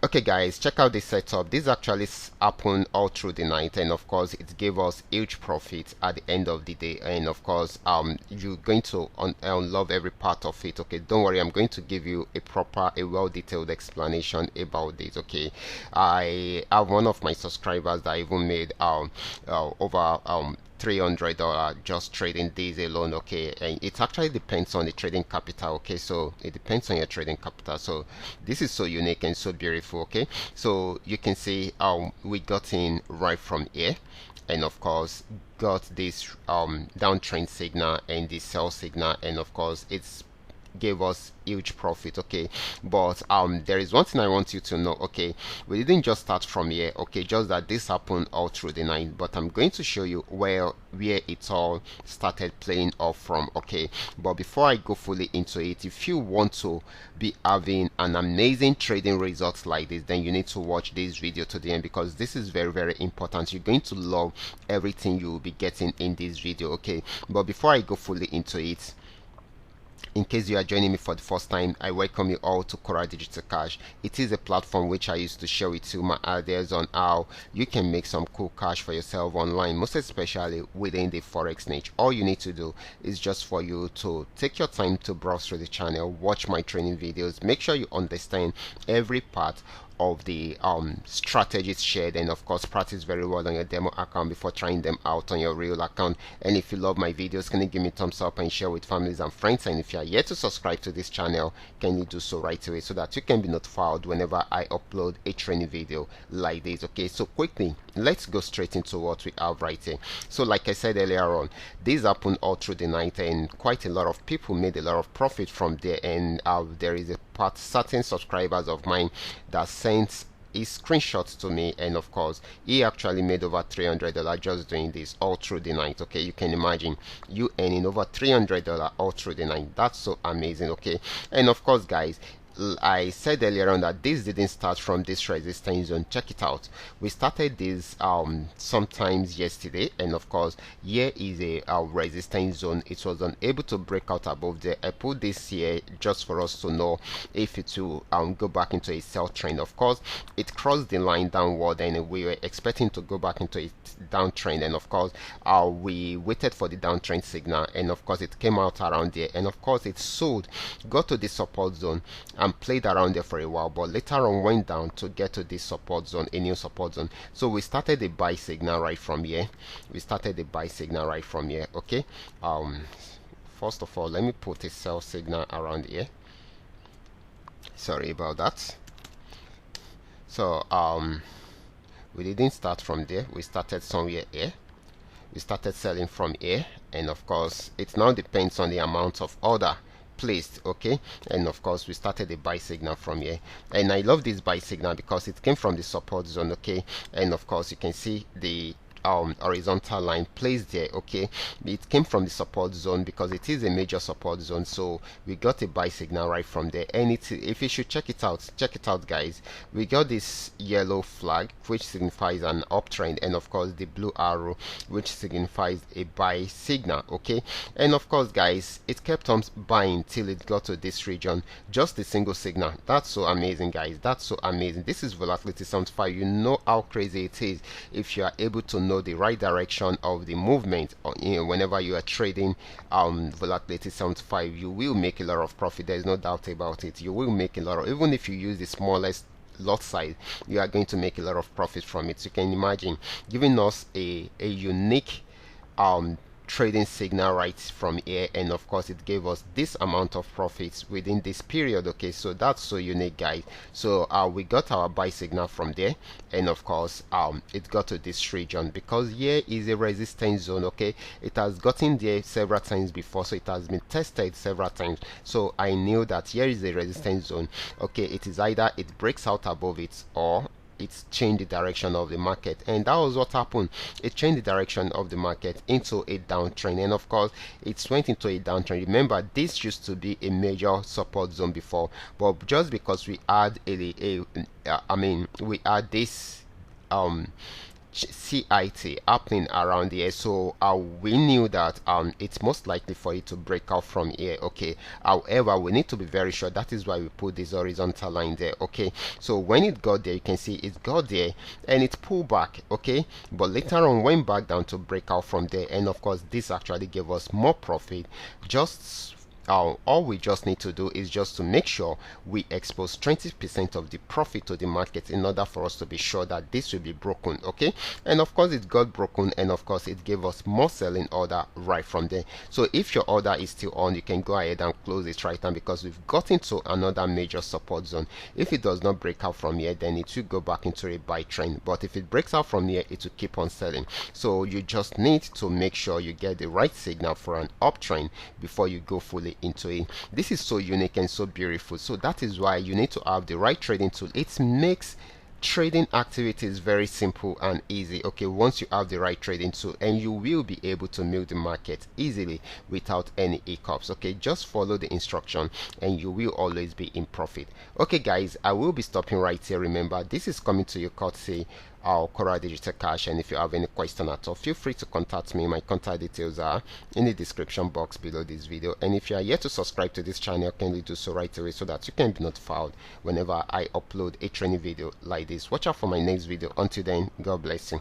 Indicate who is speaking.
Speaker 1: Okay guys, check out this setup. This actually happened all through the night, and of course it gave us huge profit at the end of the day. And of course you're going to love every part of it. Okay, don't worry, I'm going to give you a well detailed explanation about this. Okay, I have one of my subscribers that even made over $300 just trading these alone. Okay, and it actually depends on the trading capital. Okay, so it depends on your trading capital. So this is so unique and so beautiful. Okay, so you can see we got in right from here, and of course got this downtrend signal and the sell signal, and of course it's gave us huge profit. Okay, but there is one thing I want you to know. Okay, we didn't just start from here. Okay, just that this happened all through the night, but I'm going to show you where it all started playing off from. Okay, but before I go fully into it, if you want to be having an amazing trading results like this, then you need to watch this video to the end, because this is very, very important. You're going to love everything you will be getting in this video. Okay, but before I go fully into it, in case you are joining me for the first time, I welcome you all to Qora Digital Cash. It is a platform which I used to share with you my ideas on how you can make some cool cash for yourself online, most especially within the forex niche. All you need to do is just for you to take your time to browse through the channel, watch my training videos, make sure you understand every part of the strategies shared, and of course practice very well on your demo account before trying them out on your real account. And if you love my videos, can you give me a thumbs up and share with families and friends? And if you are yet to subscribe to this channel, can you do so right away so that you can be notified whenever I upload a training video like this? Okay, so quickly let's go straight into what we have right here. So like I said earlier on, this happened all through the night, and quite a lot of people made a lot of profit from there. And there is a certain subscribers of mine that sent his screenshots to me, and of course he actually made over $300 just doing this all through the night. Okay, you can imagine you earning over $300 all through the night. That's so amazing. Okay, and of course guys, I said earlier on that this didn't start from this resistance zone. Check it out. We started this sometimes yesterday, and of course here is a resistance zone. It was unable to break out above there. I put this here just for us to know if it will go back into a sell trend. Of course it crossed the line downward, and we were expecting to go back into a downtrend, and of course we waited for the downtrend signal, and of course it came out around there, and of course it sold, got to the support zone and played around there for a while, but later on went down to get to this support zone, a new support zone. So we started a buy signal right from here. Okay, first of all let me put a sell signal around here. Sorry about that. So we didn't start from there, we started somewhere here. We started selling from here, and of course it now depends on the amount of order placed. Okay, and of course we started a buy signal from here, and I love this buy signal because it came from the support zone. Okay, and of course you can see the horizontal line placed there. Okay, it came from the support zone because it is a major support zone, so we got a buy signal right from there. And if you should check it out guys, we got this yellow flag which signifies an uptrend, and of course the blue arrow which signifies a buy signal. Okay, and of course guys, it kept on buying till it got to this region, just a single signal. That's so amazing guys, that's so amazing. This is Volatility 75. You know how crazy it is if you are able to know the right direction of the movement. Whenever you are trading Volatility 75, you will make a lot of profit. There is no doubt about it. You will make a lot of, even if you use the smallest lot size, you are going to make a lot of profit from it. So you can imagine giving us a unique trading signal right from here, and of course it gave us this amount of profits within this period. Okay, so that's so unique guys. So we got our buy signal from there, and of course it got to this region because here is a resistance zone. Okay, it has gotten there several times before, so it has been tested several times. So I knew that here is a resistance zone. Okay, it is either it breaks out above it or it's changed the direction of the market, and that was what happened. It changed the direction of the market into a downtrend, and of course it went into a downtrend. Remember, this used to be a major support zone before, but just because we had we had this CIT happening around here. So we knew that it's most likely for it to break out from here. Okay, however, we need to be very sure. That is why we put this horizontal line there. Okay, so when it got there, you can see it got there and it pulled back. Okay, but later on went back down to break out from there, and of course this actually gave us more profit. Just all we just need to do is just to make sure we expose 20% of the profit to the market in order for us to be sure that this will be broken. Okay, and of course it got broken, and of course it gave us more selling order right from there. So if your order is still on, you can go ahead and close it right now, because we've got into another major support zone. If it does not break out from here, then it will go back into a buy trend, but if it breaks out from here, it will keep on selling. So you just need to make sure you get the right signal for an uptrend before you go fully into it. This is so unique and so beautiful. So that is why you need to have the right trading tool. It makes trading activities very simple and easy. Okay, once you have the right trading tool, and you will be able to milk the market easily without any hiccups. Okay, just follow the instruction and you will always be in profit. Okay guys, I will be stopping right here. Remember, this is coming to you courtesy our Qora Digital Cash, and if you have any question at all, feel free to contact me. My contact details are in the description box below this video, and if you are yet to subscribe to this channel, kindly do so right away so that you can be notified whenever I upload a training video like this. Watch out for my next video. Until then, God bless you.